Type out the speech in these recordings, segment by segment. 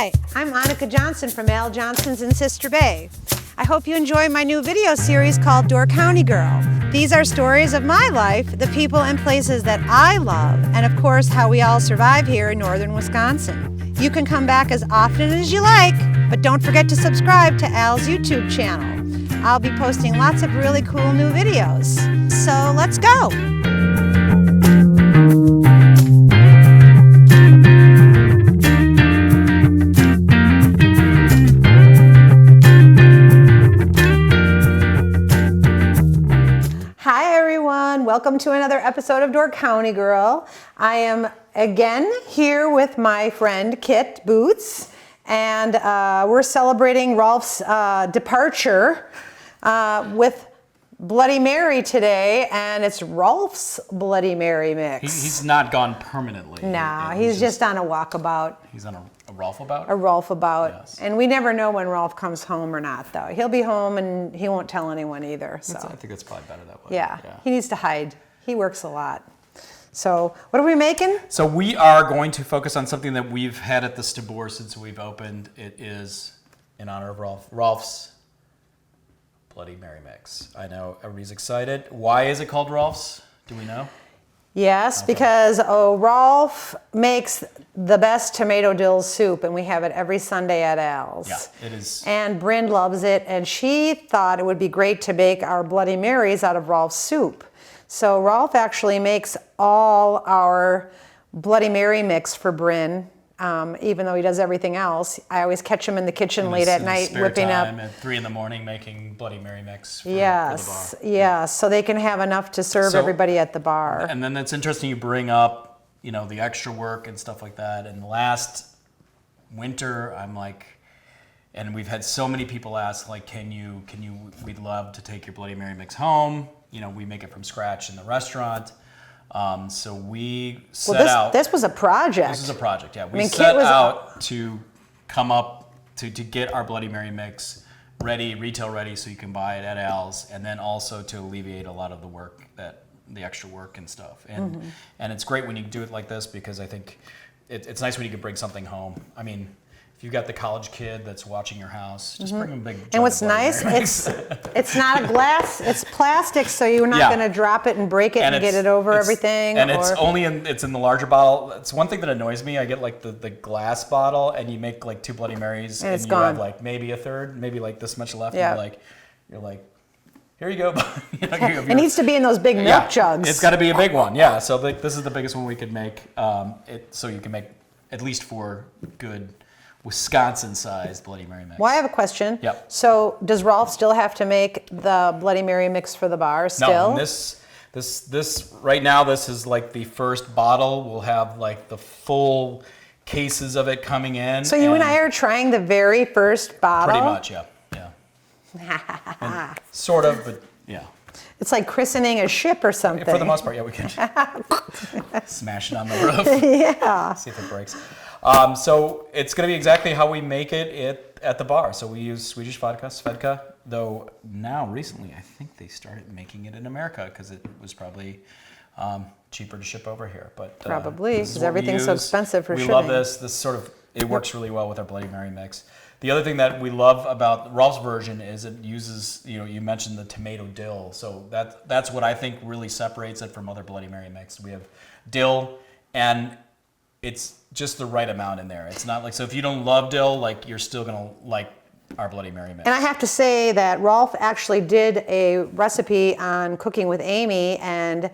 Hi, I'm Annika Johnson from Al Johnson's in Sister Bay. I hope you enjoy my new video series called Door County Girl. These are stories of my life, the people and places that I love, and of course how we all survive here in northern Wisconsin. You can come back as often as you like, but don't forget to subscribe to Al's YouTube channel. I'll be posting lots of really cool new videos. So let's go! Welcome to another episode of Door County Girl. I am again here with my friend Kit Boots, and we're celebrating Rolf's departure with Bloody Mary today, and it's Rolf's Bloody Mary mix. He's not gone permanently. No, he's just on a walkabout. He's on a Rolfabout? A Rolfabout. Yes. And we never know when Rolf comes home or not, though. He'll be home and he won't tell anyone either. So I think that's probably better that way. Yeah, he needs to hide. He works a lot. So what are we making? So we are going to focus on something that we've had at the Stabor since we've opened. It is in honor of Rolf's Bloody Mary mix. I know everybody's excited. Why is it called Rolf's? Do we know? Yes, because Rolf makes the best tomato dill soup, and we have it every Sunday at Al's. Yeah, it is. And Bryn loves it, and she thought it would be great to make our Bloody Marys out of Rolf's soup. So Rolf actually makes all our Bloody Mary mix for Bryn. Even though he does everything else, I always catch him in the kitchen late at night whipping up. At 3 a.m. making Bloody Mary mix for, yes, for the bar. Yes, so they can have enough to serve everybody at the bar. And then it's interesting you bring up, the extra work and stuff like that. And last winter, I'm like, and we've had so many people ask, like, we'd love to take your Bloody Mary mix home. We make it from scratch in the restaurant. So we set out. This was a project. This is a project, yeah. We set out to come up to get our Bloody Mary mix ready, retail ready, so you can buy it at Al's, and then also to alleviate a lot of the work, the extra work and stuff. And and it's great when you do it like this because I think it's nice when you can bring something home. I mean, if you've got the college kid that's watching your house, just bring them a big jug. And what's nice, it's not a glass, it's plastic, so you're not going to drop it and break it and get it over everything. And it's in the larger bottle. It's one thing that annoys me. I get like the glass bottle, and you make like 2 Bloody Marys, and you have like maybe a third, maybe like this much left. Yeah. And you're like, here you go. It needs to be in those big milk jugs. It's got to be a big one. Yeah. So this is the biggest one we could make. So you can make at least 4 good Wisconsin-sized Bloody Mary mix. Well, I have a question. Yep. So does Rolf still have to make the Bloody Mary mix for the bar still? No, this right now, this is like the first bottle. We'll have like the full cases of it coming in. So you and I are trying the very first bottle? Pretty much, yeah. Sort of, but yeah. It's like christening a ship or something. For the most part, yeah, we can smash it on the roof. Yeah. See if it breaks. So it's going to be exactly how we make it at the bar. So we use Swedish vodka, Svedka, though now recently I think they started making it in America because it was probably cheaper to ship over here. But probably, because everything's so expensive for shipping. We love this. It works really well with our Bloody Mary mix. The other thing that we love about Rolf's version is it uses, you mentioned the tomato dill. So that's what I think really separates it from other Bloody Mary mix. We have dill, and it's just the right amount in there. It's not like, so if you don't love dill, like you're still gonna like our Bloody Mary mix. And I have to say that Rolf actually did a recipe on Cooking with Amy and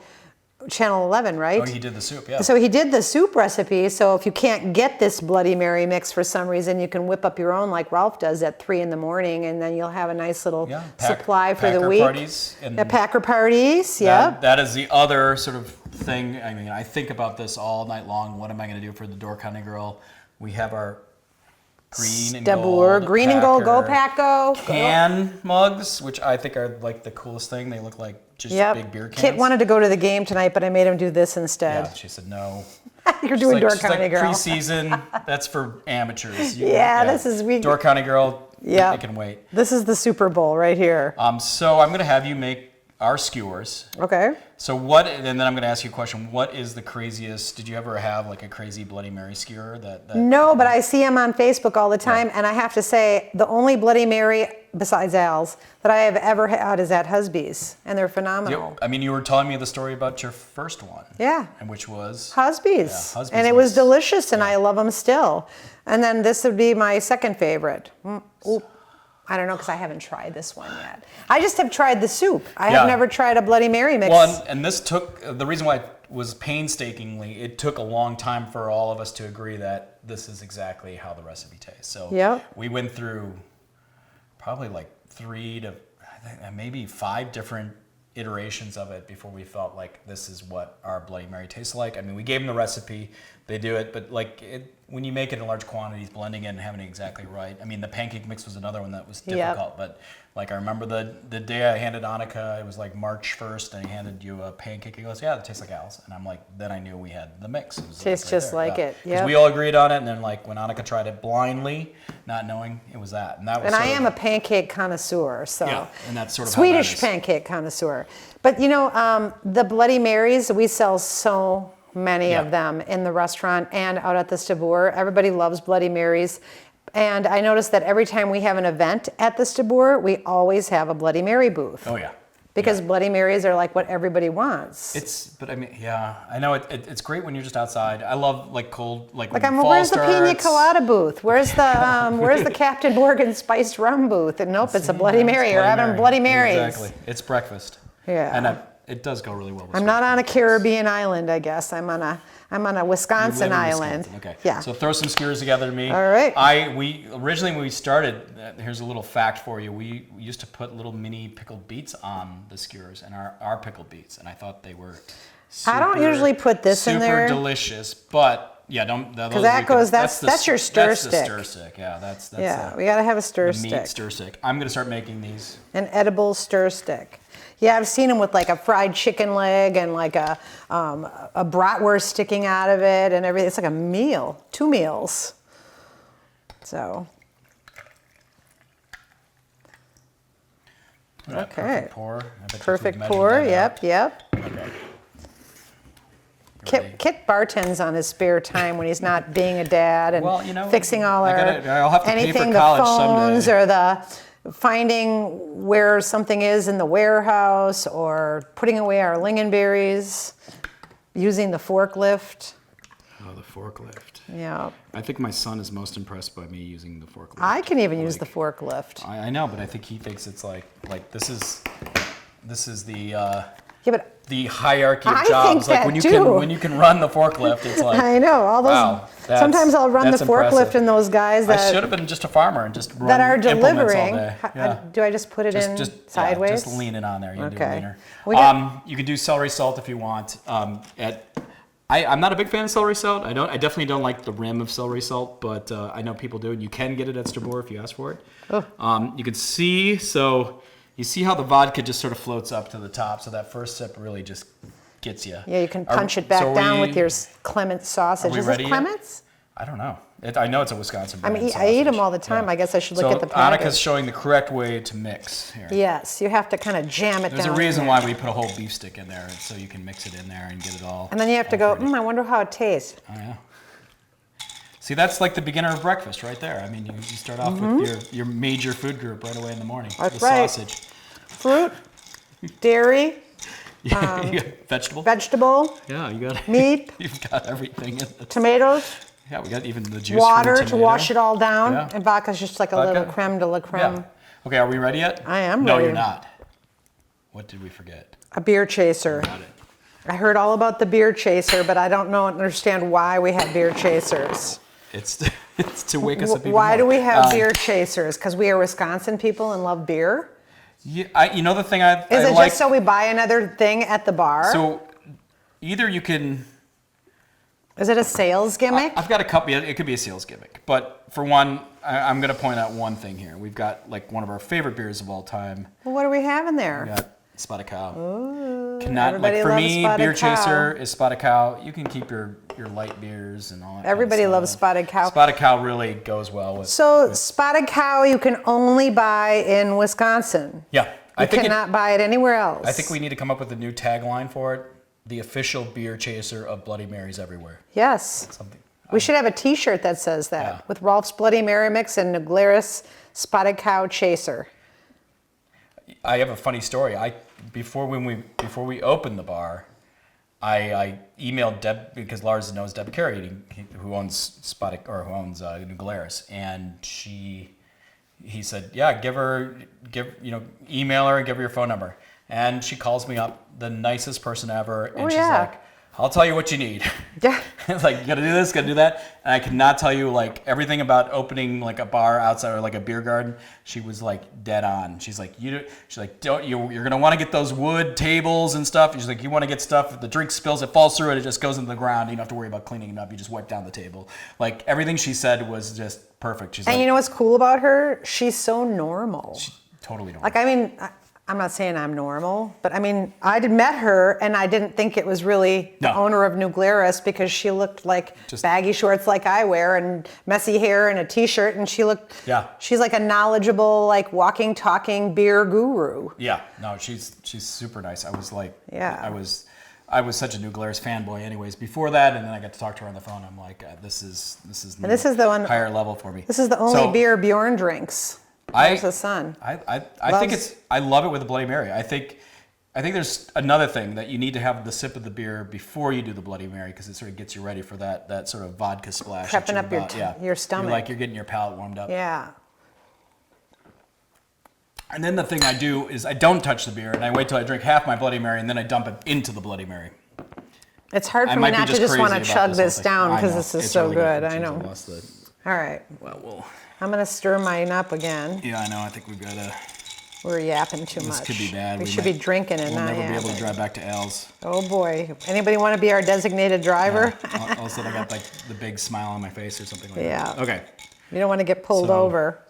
Channel 11, right? Oh, he did the soup, yeah. So he did the soup recipe, so if you can't get this Bloody Mary mix for some reason, you can whip up your own like Rolf does at 3 in the morning, and then you'll have a nice little supply for the week. Parties. Packer parties, yeah. That is the other sort of thing. I mean, I think about this all night long. What am I going to do for the Door County Girl? We have our green and gold green and gold, go pack, go. Can mugs, which I think are like the coolest thing. They look like just big beer cans. Kit wanted to go to the game tonight, but I made him do this instead. Yeah, she said no. You're doing Door County Girl. Pre-season, that's for amateurs. This is Door County Girl. Yeah, it can wait. This is the Super Bowl right here. So I'm going to have you make our skewers. Okay. So what, and then I'm going to ask you a question. What is the craziest, did you ever have like a crazy Bloody Mary skewer that No, but I see them on Facebook all the time, and I have to say, the only Bloody Mary, besides Al's, that I have ever had is at Husby's, and they're phenomenal. I mean, you were telling me the story about your first one. Yeah. And which was? Husby's. Yeah, Husby's and it was delicious, and I love them still. And then this would be my second favorite. Ooh. I don't know, because I haven't tried this one yet. I just have tried the soup. I have never tried a Bloody Mary mix. Well, and this took, the reason why it was painstakingly, it took a long time for all of us to agree that this is exactly how the recipe tastes. So we went through probably like 3 to maybe 5 different iterations of it before we felt like this is what our Bloody Mary tastes like. I mean, we gave them the recipe, they do it, but like when you make it in large quantities, blending it and having it exactly right. I mean, the pancake mix was another one that was difficult, but like I remember the day I handed Annika, it was like March 1st, and I handed you a pancake. He goes, yeah, it tastes like Al's. And I'm like, then I knew we had the mix. It was tastes just like it. Because we all agreed on it, and then like when Annika tried it blindly, not knowing, it was that. And I am a pancake connoisseur, so. Yeah, and that's sort of Swedish how that is. pancake connoisseur. But you know, the Bloody Marys, we sell so many of them in the restaurant and out at the Stabur. Everybody loves Bloody Marys. And I noticed that every time we have an event at the Stabur, we always have a Bloody Mary booth. Oh, yeah. Because Bloody Marys are like what everybody wants. But I mean, I know it's great when you're just outside. I love like cold, like when I'm, fall where's starts. the Pina Colada booth? Where's the Captain Morgan spiced rum booth? And nope, it's a Bloody Mary. You're having Bloody Marys. Exactly. It's breakfast. Yeah. And it does go really well with I'm not on a Caribbean island, I guess. I'm on a Wisconsin island. Wisconsin. Okay. Yeah. So throw some skewers together to me. All right. We originally when we started, here's a little fact for you. We used to put little mini pickled beets on the skewers and our pickled beets, and I thought they were super, I don't usually put this in there. Super delicious, but yeah, don't. Because that's your stir stick. That's the stir stick. Yeah, that's we gotta have a stir the stick. Meat stir stick. I'm gonna start making these. An edible stir stick. Yeah, I've seen them with like a fried chicken leg and like a bratwurst sticking out of it and everything. It's like a meal, 2 meals. So. Okay. Perfect pour. Perfect pour. Yep. Okay. Kit bartends on his spare time when he's not being a dad and fixing all I'll have to anything, pay for the college phones someday. or the finding where something is in the warehouse or putting away our lingonberries, using the forklift. Oh, the forklift. Yeah. I think my son is most impressed by me using the forklift. I can even use the forklift. I know, but I think he thinks it's like this is the the hierarchy of I jobs. think Like that when you can run the forklift, it's like I know all those. Wow, sometimes I'll run the forklift impressive. and those guys that I should have been just a farmer and just run that are implements delivering. all day. Yeah. Do I just put it in sideways? Yeah, just lean it on there. You can do it Okay. leaner. You can do celery salt if you want. I'm not a big fan of celery salt. I definitely don't like the rim of celery salt, but I know people do, and you can get it at Stabur if you ask for it. Oh. You can see, so you see how the vodka just sort of floats up to the top, so that first sip really just gets you. Yeah, you can punch it back down with your Clements sausage. Is it Clements? I don't know. I know it's a Wisconsin brand I eat them all the time. Yeah. I guess I should look at the package. Annika's showing the correct way to mix here. Yes, you have to kind of jam it down. There's a reason why we put a whole beef stick in there, so you can mix it in there and get it all. And then you have to go, I wonder how it tastes. Oh, yeah. See, that's like the beginner of breakfast right there. I mean, you start off with your major food group right away in the morning. That's the right. Sausage. Fruit, dairy. Vegetable. Yeah, you got meat. You've got everything in it. Tomatoes. Yeah, we got even the juice. Water to wash it all down. Yeah. And vodka's just like a little creme de la creme. Yeah. Okay, are we ready yet? I am No, ready. you're not. What did we forget? A beer chaser. Got it. I heard all about the beer chaser, but I don't understand why we have beer chasers. It's to wake us up even Why more. do we have beer chasers? Because we are Wisconsin people and love beer? Yeah, the thing I Is it like, just so we buy another thing at the bar? So either you can. Is it a sales gimmick? I've got a couple. It could be a sales gimmick, but for one, I'm going to point out one thing here. We've got like one of our favorite beers of all time. Well, what do we have in there? We got Spotted Cow. Ooh, Cannot, like for loves me, Spotted beer Cow. chaser is Spotted Cow. You can keep your light beers and all that. Everybody kind of loves stuff. Spotted Cow. Spotted Cow really goes well with. So Spotted Cow you can only buy in Wisconsin. Yeah, You cannot buy it anywhere else. I think we need to come up with a new tagline for it. The official beer chaser of Bloody Marys everywhere. Yes. We should have a T-shirt that says that with Rolf's Bloody Mary mix and the Glarus Spotted Cow Chaser. I have a funny story. Before we opened the bar, I emailed Deb because Lars knows Deb Carey, who owns New Glarus, and he said, yeah, email her and give her your phone number. And she calls me up, the nicest person ever, and she's like, I'll tell you what you need. Yeah. It's like, you gotta do this, gotta do that. And I cannot tell you like everything about opening like a bar outside or like a beer garden. She was like dead on. She's like, you're gonna want to get those wood tables and stuff. She's like, you want to get stuff, if the drink spills, it falls through it, it just goes into the ground. You don't have to worry about cleaning it up. You just wipe down the table. Like everything she said was just perfect. She's and you know what's cool about her? She's so normal. She's totally normal. Like, I mean, I'm not saying I'm normal, but I mean, I met her and I didn't think it was really the owner of New Glarus because she looked like just baggy shorts like I wear and messy hair and a T-shirt, and she's like a knowledgeable, like walking, talking beer guru. Yeah, no, she's super nice. I was like, I was such a New Glarus fanboy anyways before that, and then I got to talk to her on the phone. I'm like, this is the one higher level for me. This is the only beer Bjorn drinks. There's the son. I love it with the Bloody Mary. I think there's another thing that you need to have the sip of the beer before you do the Bloody Mary because it sort of gets you ready for that sort of vodka splash. Prepping up your stomach. You're getting your palate warmed up. Yeah. And then the thing I do is I don't touch the beer and I wait till I drink half my Bloody Mary and then I dump it into the Bloody Mary. It's hard for me not to just want to chug this down because this is so good. I know. All right. Well, I'm going to stir mine up again. Yeah, I know. I think we've got to... We're yapping too much. This could be bad. We should be drinking and not yapping. We'll never be able to drive back to Al's. Oh, boy. Anybody want to be our designated driver? All of a sudden, I got like the big smile on my face or something like that. Yeah. Okay. You don't want to get pulled over.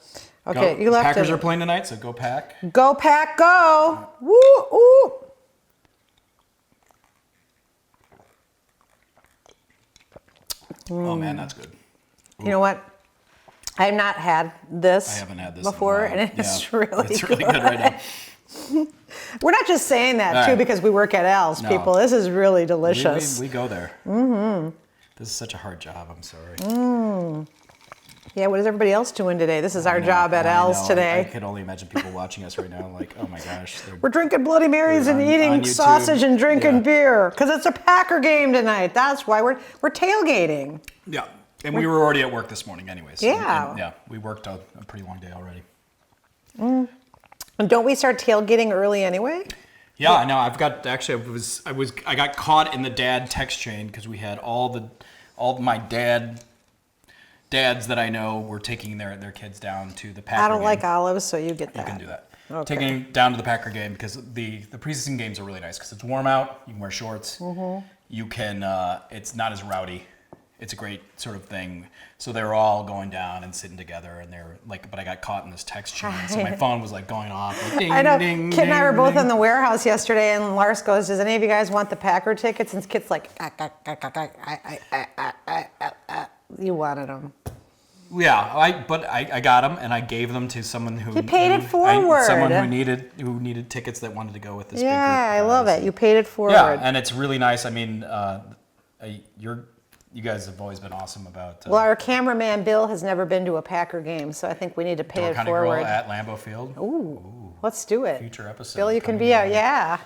Okay, you left it. Packers are playing tonight, so go Pack. Go Pack, go! Woo, ooh! Oh, man, that's good. Ooh. You know what? I have not had this I haven't had this before, and it's really good right now. We're not just saying that, too, because we work at Al's, people. This is really delicious. We go there. Mm-hmm. This is such a hard job. I'm sorry. Yeah, what is everybody else doing today? This is our job at Al's today. I can only imagine people watching us right now like, oh, my gosh. We're drinking Bloody Marys and eating sausage and drinking beer because it's a Packer game tonight. That's why we're tailgating. Yeah. And we were already at work this morning anyways. Yeah. And we worked a pretty long day already. And don't we start tailgating early anyway? Yeah, I know. I got caught in the dad text chain because we had all my dads that I know were taking their kids down to the Packer game. I don't like olives, so you get that. You can do that. Okay. Taking them down to the Packer game because the preseason games are really nice because it's warm out. You can wear shorts. Mm-hmm. You can. It's not as rowdy. It's a great sort of thing. So they were all going down and sitting together, and they're like, but I got caught in this text chain, so my phone was like going off. Like, ding, I know. Ding, Kit and I were both ding. in the warehouse yesterday, and Lars goes, "Does any of you guys want the Packer tickets?" And Kit's like, "You wanted them." Yeah, I got them, and I gave them to someone who you paid it forward. Someone who needed tickets that wanted to go with this. Yeah, big group. I love it. You paid it forward. Yeah, and it's really nice. I mean, you guys have always been awesome about. Well, our cameraman Bill has never been to a Packer game, so I think we need to pay it forward. Grill at Lambeau Field. Ooh, let's do it. Future episode. Bill, you can be out. Yeah.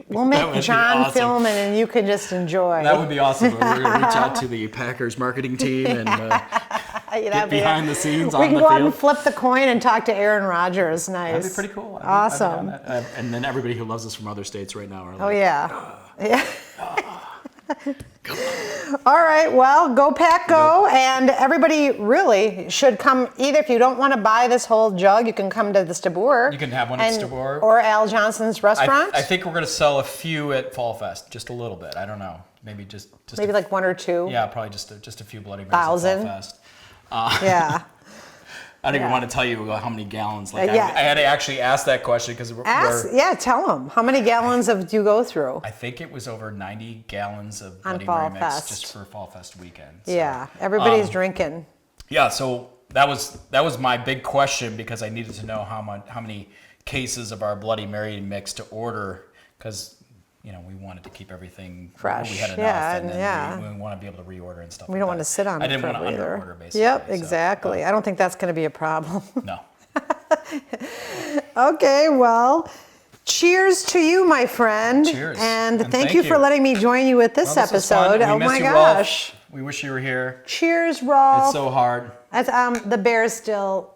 We'll make John film it, and you can just enjoy. That would be awesome. We're going to reach out to the Packers marketing team and get behind the scenes on the field. We can go out and flip the coin and talk to Aaron Rodgers. Nice. That'd be pretty cool. Awesome. And then everybody who loves us from other states right now are like, oh, yeah. Yeah. All right, well, go Pack, go. And everybody really should come. Either if you don't want to buy this whole jug, you can come to the Stabur. You can have one at Stabur. Or Al Johnson's restaurant. I think we're going to sell a few at Fall Fest, just a little bit. I don't know. Maybe just maybe like one or two. Yeah, probably just a few Bloody Marys at Fall Fest. Yeah. I don't even want to tell you how many gallons. Like I had to actually ask that question because tell them. How many gallons do you go through? I think it was over 90 gallons of Bloody Mary mix just for Fall Fest weekend. So, yeah, everybody's drinking. Yeah, so that was my big question because I needed to know how many cases of our Bloody Mary mix to order because we wanted to keep everything fresh. We had enough, and then we want to be able to reorder and stuff. We don't want to sit on it. I didn't want to either. under order, basically. Yep, exactly. I don't think that's going to be a problem. No. Okay, well, cheers to you, my friend. Cheers. And thank you for letting me join you with this episode. Oh my you, gosh. Rolf. We wish you were here. Cheers, Rolf. It's so hard. The Bears still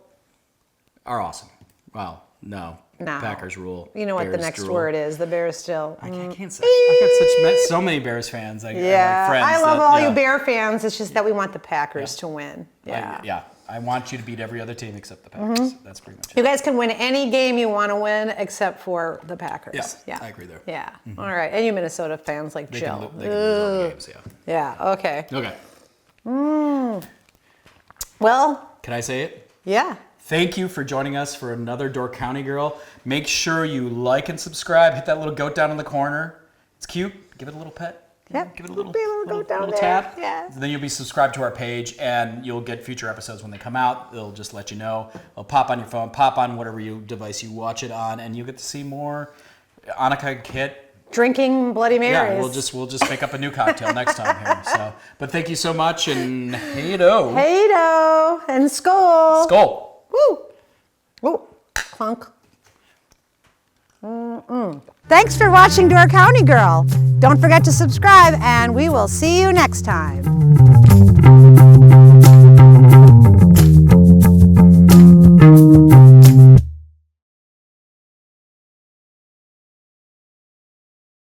are awesome. Well, no. Packers rule. You know what the next word is. The Bears still. I can't say. I've got so many Bears fans. I friends I love all you Bear fans. It's just that we want the Packers to win. I want you to beat every other team except the Packers. That's pretty much it. You guys can win any game you want to win except for the Packers. Yeah, I agree there. Yeah. All right. And you Minnesota fans like Jill. They can lose games, Yeah. Okay. Okay. Well. Can I say it? Yeah. Thank you for joining us for another Door County Girl. Make sure you like and subscribe. Hit that little goat down in the corner. It's cute. Give it a little pet. Yep. Give it a little goat down there. tap. Yeah. Then you'll be subscribed to our page, and you'll get future episodes when they come out. They'll just let you know. It'll pop on your phone, pop on whatever device you watch it on, and you'll get to see more Annika and Kit drinking Bloody Marys. Yeah, we'll just make up a new cocktail next time here. So, but thank you so much, and hey-do. Hey-do, and skål. Skål. Woo. Woo. Clunk. Thanks for watching Door County Girl. Don't forget to subscribe, and we will see you next time.